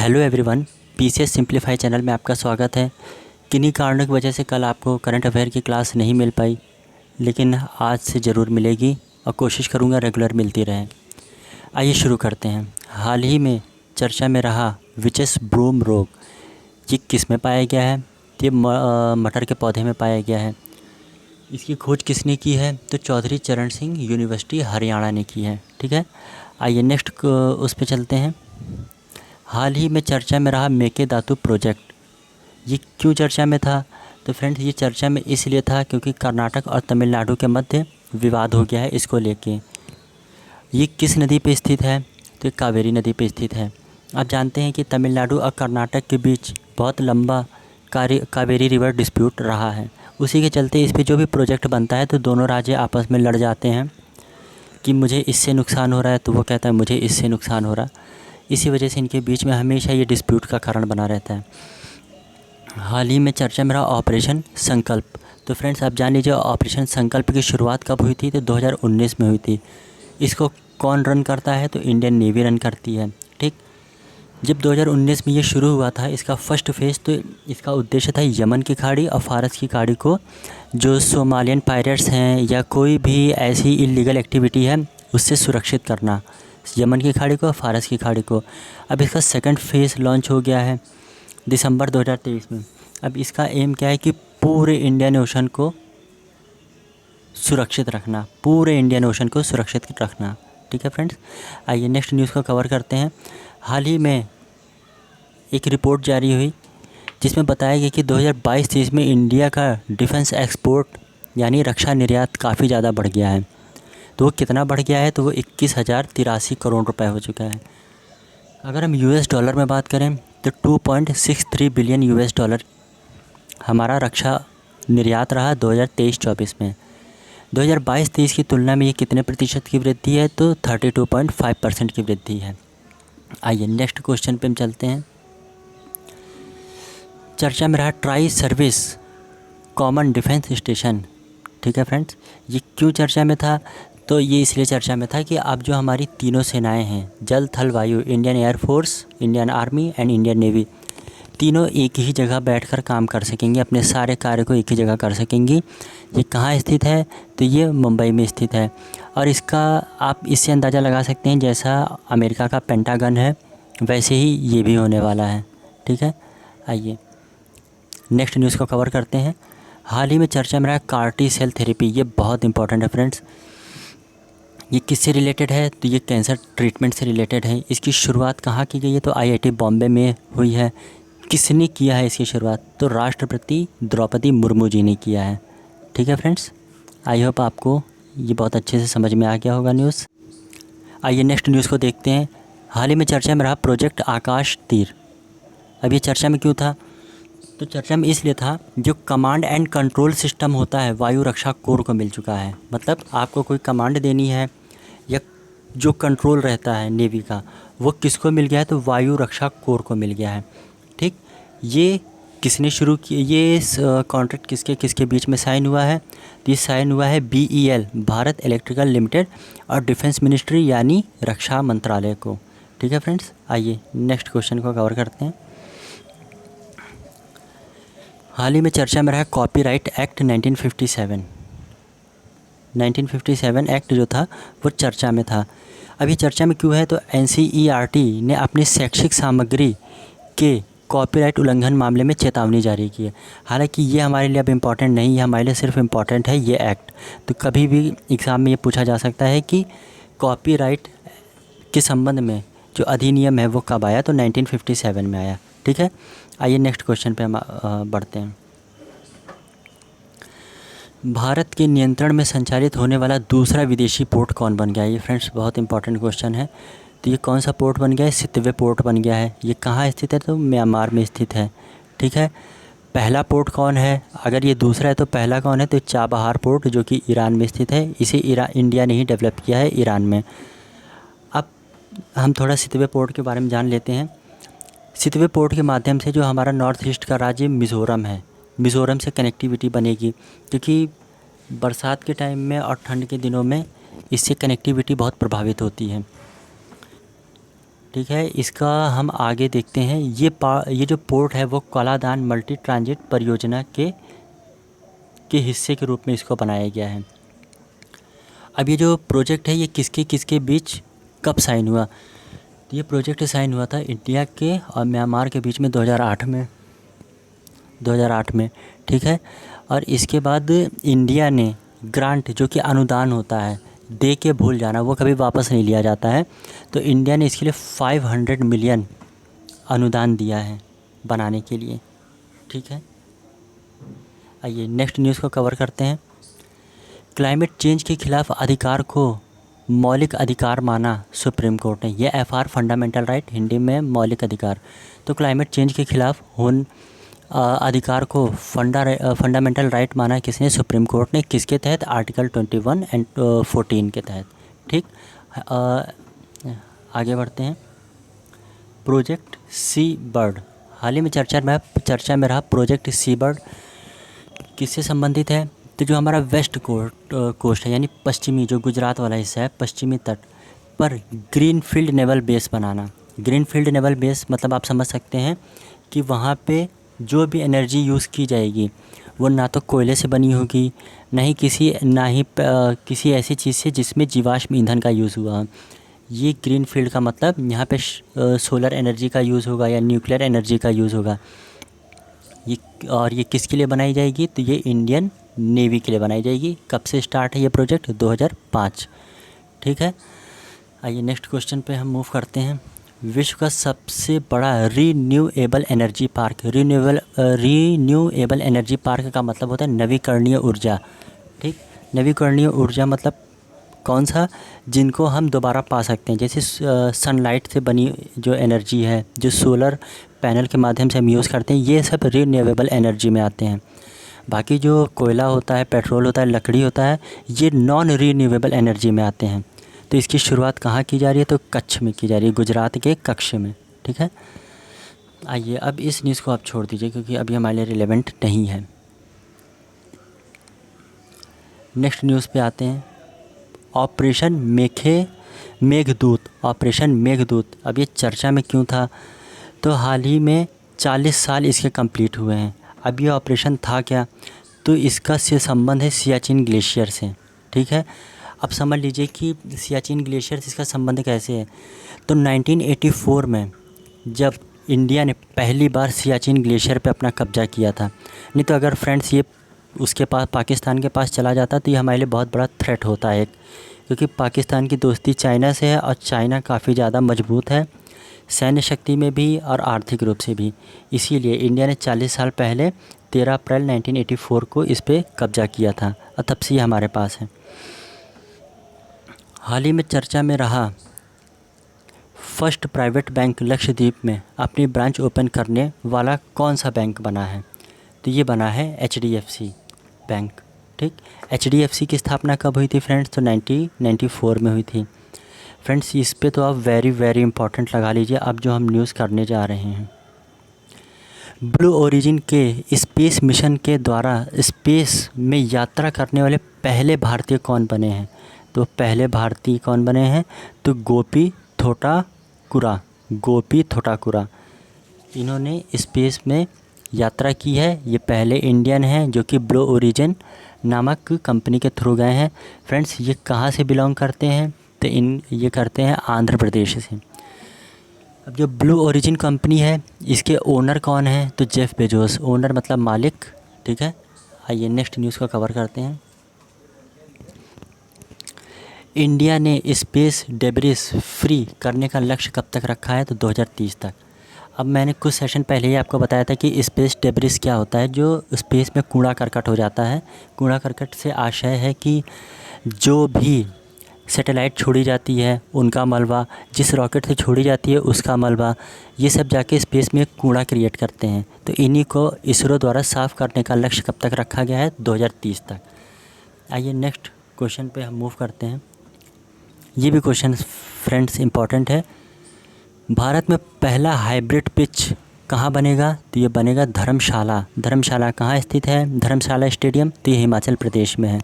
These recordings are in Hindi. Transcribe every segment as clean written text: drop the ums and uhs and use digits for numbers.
Hello everyone, PCS simplify channel में आपका स्वागत है। किन्हीं कारणों की वजह से कल आपको करंट अफेयर की क्लास नहीं मिल पाई, लेकिन आज से ज़रूर मिलेगी और कोशिश करूँगा रेगुलर मिलती रहे। आइए शुरू करते हैं। हाल ही में चर्चा में रहा विचेस ब्रूम रोग, ये किस में पाया गया है? ये मटर के पौधे में पाया गया है। इसकी खोज किसने की है? तो चौधरी चरण सिंह यूनिवर्सिटी हरियाणा ने की है। ठीक है, आइए नेक्स्ट उस पर चलते हैं। हाल ही में चर्चा में रहा मेकेदातु प्रोजेक्ट, ये क्यों चर्चा में था? तो फ्रेंड्स, ये चर्चा में इसलिए था क्योंकि कर्नाटक और तमिलनाडु के मध्य विवाद हो गया है इसको लेके। ये किस नदी पे स्थित है? तो कावेरी नदी पे स्थित है। आप जानते हैं कि तमिलनाडु और कर्नाटक के बीच बहुत लंबा कावेरी रिवर डिस्प्यूट रहा है। उसी के चलते इस पर जो भी प्रोजेक्ट बनता है तो दोनों राज्य आपस में लड़ जाते हैं कि मुझे इससे नुकसान हो रहा है, तो वो कहता है मुझे इससे नुकसान हो रहा। इसी वजह से इनके बीच में हमेशा ये डिस्प्यूट का कारण बना रहता है। हाल ही में चर्चा में रहा ऑपरेशन संकल्प। तो फ्रेंड्स, आप जान लीजिए ऑपरेशन संकल्प की शुरुआत कब हुई थी? तो 2019 में हुई थी। इसको कौन रन करता है? तो इंडियन नेवी रन करती है। ठीक, जब 2019 में ये शुरू हुआ था इसका फर्स्ट फेज़, तो इसका उद्देश्य था यमन की खाड़ी और फारस की खाड़ी को, जो सोमालियन पायरेट्स हैं या कोई भी ऐसी इलीगल एक्टिविटी है उससे सुरक्षित करना, यमन की खाड़ी को और फारस की खाड़ी को। अब इसका सेकंड फेज़ लॉन्च हो गया है दिसंबर 2023 में। अब इसका एम क्या है कि पूरे इंडियन ओशन को सुरक्षित रखना, पूरे इंडियन ओशन को सुरक्षित रखना। ठीक है फ्रेंड्स, आइए नेक्स्ट न्यूज़ को कवर करते हैं। हाल ही में एक रिपोर्ट जारी हुई जिसमें बताया गया कि 2022-23 में इंडिया का डिफेंस एक्सपोर्ट यानी रक्षा निर्यात काफ़ी ज़्यादा बढ़ गया है। तो वो कितना बढ़ गया है? तो वो 21,083 करोड़ रुपए हो चुका है। अगर हम यूएस डॉलर में बात करें तो 2.63 बिलियन यूएस डॉलर हमारा रक्षा निर्यात रहा 2023-24 में। 2022-23 की तुलना में ये कितने प्रतिशत की वृद्धि है? तो 32.5% की वृद्धि है। आइए नेक्स्ट क्वेश्चन पे हम चलते हैं। चर्चा में रहा tri service common defence station. ठीक है फ्रेंड्स, ये क्यों चर्चा में था? तो ये इसलिए चर्चा में था कि अब जो हमारी तीनों सेनाएं हैं, जल थल वायु, Indian air force, Indian army and Indian navy, तीनों एक ही जगह बैठकर काम कर सकेंगी, अपने सारे कार्य को एक ही जगह कर सकेंगी। ये कहाँ स्थित है? तो ये मुंबई में स्थित है। और इसका आप इससे अंदाज़ा लगा सकते हैं, जैसा अमेरिका का पेंटागन है वैसे ही ये भी होने वाला है। ठीक है, आइए नेक्स्ट न्यूज़ को कवर करते हैं। हाल ही में चर्चा में रहा CAR-T सेल थेरेपी, ये बहुत इंपॉर्टेंट है फ्रेंड्स। ये किससे रिलेटेड है? तो ये कैंसर ट्रीटमेंट से रिलेटेड है। इसकी शुरुआत कहाँ की गई है? तो IIT बॉम्बे में हुई है। किसने किया है इसकी शुरुआत? तो राष्ट्रपति द्रौपदी मुर्मू जी ने किया है। ठीक है फ्रेंड्स, आई होप आपको ये बहुत अच्छे से समझ में आ गया होगा न्यूज़। आइए नेक्स्ट न्यूज़ को देखते हैं। हाल ही में चर्चा में रहा प्रोजेक्ट आकाश तीर। अब ये चर्चा में क्यों था? तो चर्चा में इसलिए था, जो कमांड एंड कंट्रोल सिस्टम होता है वायु रक्षा कोर को मिल चुका है। मतलब आपको कोई कमांड देनी है या जो कंट्रोल रहता है नेवी का, वो किसको मिल गया है? तो वायु रक्षा कोर को मिल गया है। ठीक, ये किसने शुरू किया? ये कॉन्ट्रैक्ट किसके किसके बीच में साइन हुआ है? तो ये साइन हुआ है BEL, भारत इलेक्ट्रिकल लिमिटेड, और डिफेंस मिनिस्ट्री यानी रक्षा मंत्रालय को। ठीक है फ्रेंड्स, आइए नेक्स्ट क्वेश्चन को कवर करते हैं। हाल ही में चर्चा में रहा कॉपीराइट एक्ट 1957 एक्ट जो था वो चर्चा में था। अभी चर्चा में क्यों है? तो NCERT ने अपनी शैक्षिक सामग्री के कॉपीराइट उल्लंघन मामले में चेतावनी जारी की है। हालांकि ये हमारे लिए अब इम्पॉर्टेंट नहीं है, हमारे लिए सिर्फ इम्पॉर्टेंट है ये एक्ट। तो कभी भी एग्ज़ाम में ये पूछा जा सकता है कि कॉपीराइट के संबंध में जो अधिनियम है वो कब आया? तो 1957 में आया। ठीक है, आइए नेक्स्ट क्वेश्चन पे हम बढ़ते हैं। भारत के नियंत्रण में संचालित होने वाला दूसरा विदेशी पोर्ट कौन बन गया है? ये फ्रेंड्स बहुत इंपॉर्टेंट क्वेश्चन है। तो ये कौन सा पोर्ट बन गया है? सितवे पोर्ट बन गया है। ये कहाँ स्थित है? तो म्यांमार में स्थित है। ठीक है, पहला पोर्ट कौन है? अगर ये दूसरा है तो पहला कौन है? तो चाबहार पोर्ट जो कि ईरान में स्थित है। इसे इंडिया ने ही डेवलप किया है ईरान में। अब हम थोड़ा सितवे पोर्ट के बारे में जान लेते हैं। सितवे पोर्ट के माध्यम से जो हमारा नॉर्थ ईस्ट का राज्य मिज़ोरम है, मिज़ोरम से कनेक्टिविटी बनेगी, क्योंकि बरसात के टाइम में और ठंड के दिनों में इससे कनेक्टिविटी बहुत प्रभावित होती है। ठीक है। इसका हम आगे देखते हैं। ये जो पोर्ट है वो कोलादान मल्टी ट्रांजिट परियोजना के हिस्से के रूप में इसको बनाया गया है। अब ये जो प्रोजेक्ट है ये किसके किसके बीच कब साइन हुआ? तो ये प्रोजेक्ट साइन हुआ था इंडिया के और म्यांमार के बीच में 2008 में। ठीक है। और इसके बाद इंडिया ने ग्रांट, जो कि अनुदान होता है, दे के भूल जाना, वो कभी वापस नहीं लिया जाता है, तो इंडिया ने इसके लिए 500 मिलियन अनुदान दिया है बनाने के लिए। ठीक है। आइए नेक्स्ट न्यूज़ को कवर करते हैं। क्लाइमेट चेंज के खिलाफ अधिकार को मौलिक अधिकार माना सुप्रीम कोर्ट ने। यह FR फंडामेंटल राइट, हिंदी में मौलिक अधिकार। तो क्लाइमेट चेंज के खिलाफ अधिकार को फंडामेंटल राइट माना किसने? सुप्रीम कोर्ट ने। किसके तहत? आर्टिकल 21 एंड 14 के तहत। ठीक। आगे बढ़ते हैं। प्रोजेक्ट सी बर्ड, हाल ही में चर्चा में रहा प्रोजेक्ट सी बर्ड। किससे संबंधित है? तो जो हमारा वेस्ट कोस्ट है, यानी पश्चिमी, जो गुजरात वाला हिस्सा है, पश्चिमी तट पर ग्रीनफील्ड नेवल बेस बनाना। ग्रीनफील्ड नेवल बेस मतलब आप समझ सकते हैं कि वहाँ पे जो भी एनर्जी यूज़ की जाएगी वो ना तो कोयले से बनी होगी, ना ही किसी ऐसी चीज़ से जिसमें जीवाश्म ईंधन का यूज़ हुआ। ये ग्रीनफील्ड का मतलब यहाँ पे सोलर एनर्जी का यूज़ होगा या न्यूक्लियर एनर्जी का यूज़ होगा। ये किसके लिए बनाई जाएगी? तो ये इंडियन नेवी के लिए बनाई जाएगी। कब से स्टार्ट है ये प्रोजेक्ट? 2005। ठीक है। आइए नेक्स्ट क्वेश्चन पे हम मूव करते हैं। विश्व का सबसे बड़ा renewable energy park. Renewable energy park का मतलब होता है नवीकरणीय ऊर्जा। ठीक। नवीकरणीय ऊर्जा मतलब कौन सा? जिनको हम दोबारा पा सकते हैं, जैसे सनलाइट से बनी जो एनर्जी है, जो सोलर पैनल के माध्यम से हम यूज़ करते हैं, ये सब रीन्यूएबल एनर्जी में आते हैं। बाकी जो कोयला होता है, पेट्रोल होता है, लकड़ी होता है, ये नॉन रीन्यूएबल एनर्जी में आते हैं। तो इसकी शुरुआत कहाँ की जा रही है? तो कच्छ में की जा रही है, गुजरात के कच्छ में। ठीक है। आइए अब इस न्यूज़ को आप छोड़ दीजिए क्योंकि अभी हमारे लिए रिलेवेंट नहीं है। नेक्स्ट न्यूज़ पे आते हैं। ऑपरेशन मेघदूत। अब ये चर्चा में क्यों था? तो हाल ही में 40 साल इसके कंप्लीट हुए हैं। अब ये ऑपरेशन था क्या? तो इसका से संबंध है सियाचिन ग्लेशियर से। ठीक है। अब समझ लीजिए कि सियाचिन ग्लेशियर से इसका संबंध कैसे है। तो 1984 में जब इंडिया ने पहली बार सियाचिन ग्लेशियर पे अपना कब्जा किया था। नहीं तो अगर फ्रेंड्स ये उसके पास, पाकिस्तान के पास चला जाता तो ये हमारे लिए बहुत बड़ा थ्रेट होता है, क्योंकि पाकिस्तान की दोस्ती चाइना से है और चाइना काफ़ी ज़्यादा मजबूत है सैन्य शक्ति में भी और आर्थिक रूप से भी। इसीलिए इंडिया ने 40 साल पहले 13 अप्रैल 1984 को इस पे कब्जा किया था और तब से ये हमारे पास है। हाल ही में चर्चा में रहा फर्स्ट प्राइवेट बैंक लक्षद्वीप में अपनी ब्रांच ओपन करने वाला कौन सा बैंक बना है? तो ये बना है HDFC बैंक। ठीक। HDFC की स्थापना कब हुई थी फ्रेंड्स? तो 1994 में हुई थी। फ्रेंड्स इस पे तो आप वेरी इंपॉर्टेंट लगा लीजिए। अब जो हम न्यूज़ करने जा रहे हैं, ब्लू ओरिजिन के स्पेस मिशन के द्वारा स्पेस में यात्रा करने वाले पहले भारतीय कौन बने हैं? तो पहले भारतीय कौन बने हैं? तो गोपी थोटाकुरा। इन्होंने स्पेस में यात्रा की है। ये पहले इंडियन हैं जो कि ब्लू ओरिजिन नामक कंपनी के थ्रू गए हैं। फ्रेंड्स ये कहाँ से बिलोंग करते हैं? तो ये करते हैं आंध्र प्रदेश से। अब जो ब्लू ओरिजिन कंपनी है इसके ओनर कौन है? तो जेफ बेजोस। ओनर मतलब मालिक। ठीक है। आइए नेक्स्ट न्यूज़ को कवर करते हैं। इंडिया ने स्पेस डेब्रिस फ्री करने का लक्ष्य कब तक रखा है? तो 2030 तक। अब मैंने कुछ सेशन पहले ही आपको बताया था कि स्पेस डेब्रिस क्या होता है। जो स्पेस में कूड़ा करकट हो जाता है, कूड़ा करकट से आशय है कि जो भी सैटेलाइट छोड़ी जाती है उनका मलबा, जिस रॉकेट से छोड़ी जाती है उसका मलबा, ये सब जाके स्पेस में कूड़ा क्रिएट करते हैं। तो इन्हीं को इसरो द्वारा साफ़ करने का लक्ष्य कब तक रखा गया है? 2030 तक। आइए नेक्स्ट क्वेश्चन पे हम मूव करते हैं। ये भी क्वेश्चन फ्रेंड्स इंपॉर्टेंट है। भारत में पहला हाइब्रिड पिच कहाँ बनेगा? तो ये बनेगा धर्मशाला। धर्मशाला कहाँ स्थित है? धर्मशाला स्टेडियम। तो ये हिमाचल प्रदेश में है।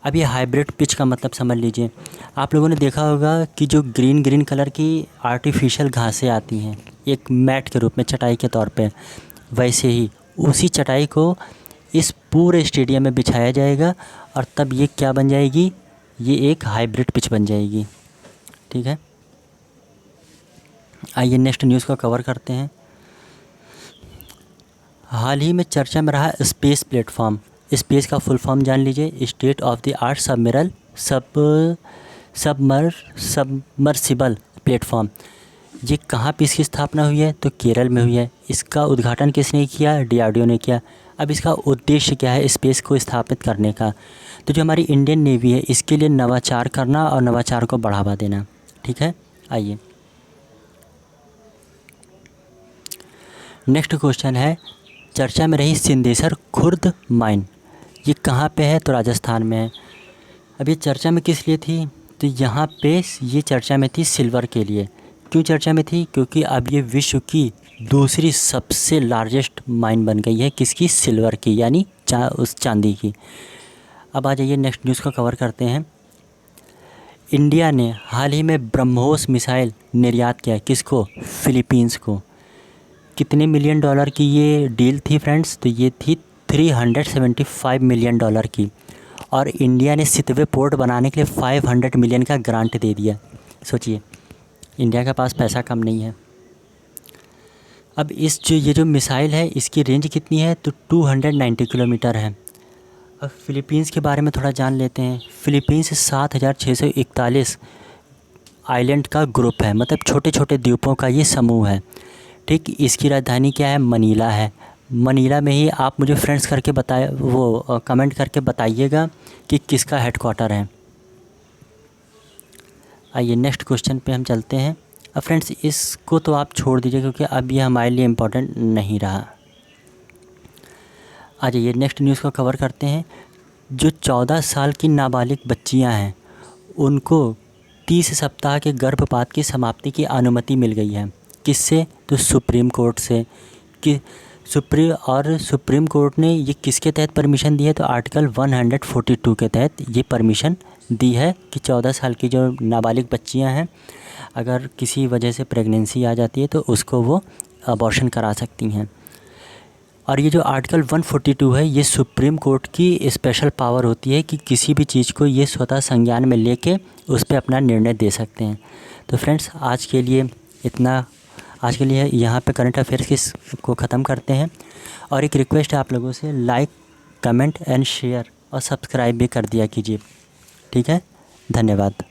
अब ये हाइब्रिड पिच का मतलब समझ लीजिए, आप लोगों ने देखा होगा कि जो ग्रीन ग्रीन कलर की आर्टिफिशियल घासें आती हैं एक मैट के रूप में चटाई के तौर पे, वैसे ही उसी चटाई को इस पूरे स्टेडियम में बिछाया जाएगा और तब ये क्या बन जाएगी, ये एक हाइब्रिड पिच बन जाएगी। ठीक है, आइए नेक्स्ट न्यूज़ को कवर करते हैं। हाल ही में चर्चा में रहा स्पेस प्लेटफॉर्म। स्पेस का फुल फॉर्म जान लीजिए, state of the art submersible platform. ये कहाँ पे इसकी स्थापना हुई है, तो केरल में हुई है। इसका उद्घाटन किसने किया, डीआरडीओ ने किया। अब इसका उद्देश्य क्या है स्पेस को स्थापित करने का, तो जो हमारी इंडियन नेवी है इसके लिए नवाचार करना और नवाचार को बढ़ावा देना। ठीक है, आइए नेक्स्ट क्वेश्चन है, चर्चा में रही सिंदेसर खुर्द माइन, ये कहाँ पे है, तो राजस्थान में है। अब ये चर्चा में किस लिए थी, तो यहाँ पे ये चर्चा में थी सिल्वर के लिए। क्यों चर्चा में थी, क्योंकि अब ये विश्व की दूसरी सबसे लार्जेस्ट माइन बन गई है, किसकी, सिल्वर की, यानी उस चांदी की। अब आ जाइए नेक्स्ट न्यूज़ को कवर करते हैं। इंडिया ने हाल ही में ब्रह्मोस मिसाइल निर्यात किया, किसको, फिलीपींस को। कितने मिलियन डॉलर की ये डील थी फ्रेंड्स, तो ये थी 375 मिलियन डॉलर की। और इंडिया ने सितवे पोर्ट बनाने के लिए 500 मिलियन का ग्रांट दे दिया। सोचिए, इंडिया के पास पैसा कम नहीं है। अब ये जो मिसाइल है इसकी रेंज कितनी है, तो 290 किलोमीटर है। अब फ़िलीपींस के बारे में थोड़ा जान लेते हैं। फ़िलीपींस 7641 आइलैंड का ग्रुप है, मतलब छोटे छोटे द्वीपों का ये समूह है। ठीक, इसकी राजधानी क्या है, मनीला है। मनीला में ही आप मुझे फ्रेंड्स करके कमेंट करके बताइएगा कि किसका हेडक्वार्टर है। आइए नेक्स्ट क्वेश्चन पे हम चलते हैं। अब फ्रेंड्स इसको तो आप छोड़ दीजिए क्योंकि अब ये हमारे लिए इम्पोर्टेंट नहीं रहा। आ जाइए नेक्स्ट न्यूज़ को कवर करते हैं। जो 14 साल की नाबालिग बच्चियां हैं उनको 30 सप्ताह के गर्भपात की समाप्ति की अनुमति मिल गई है। किससे, तो सुप्रीम कोर्ट से। कि सुप्रीम कोर्ट ने ये किसके तहत परमिशन दी है, तो आर्टिकल 142 के तहत ये परमिशन दी है कि 14 साल की जो नाबालिग बच्चियां हैं अगर किसी वजह से प्रेगनेंसी आ जाती है तो उसको वो अबॉर्शन करा सकती हैं। और ये जो आर्टिकल 142 है ये सुप्रीम कोर्ट की स्पेशल पावर होती है कि किसी भी चीज़ को ये स्वतः संज्ञान में लेके उस पर अपना निर्णय दे सकते हैं। तो फ्रेंड्स आज के लिए यहाँ पे करंट अफेयर्स को ख़त्म करते हैं। और एक रिक्वेस्ट है आप लोगों से, लाइक कमेंट एंड शेयर और सब्सक्राइब भी कर दिया कीजिए। ठीक है, धन्यवाद।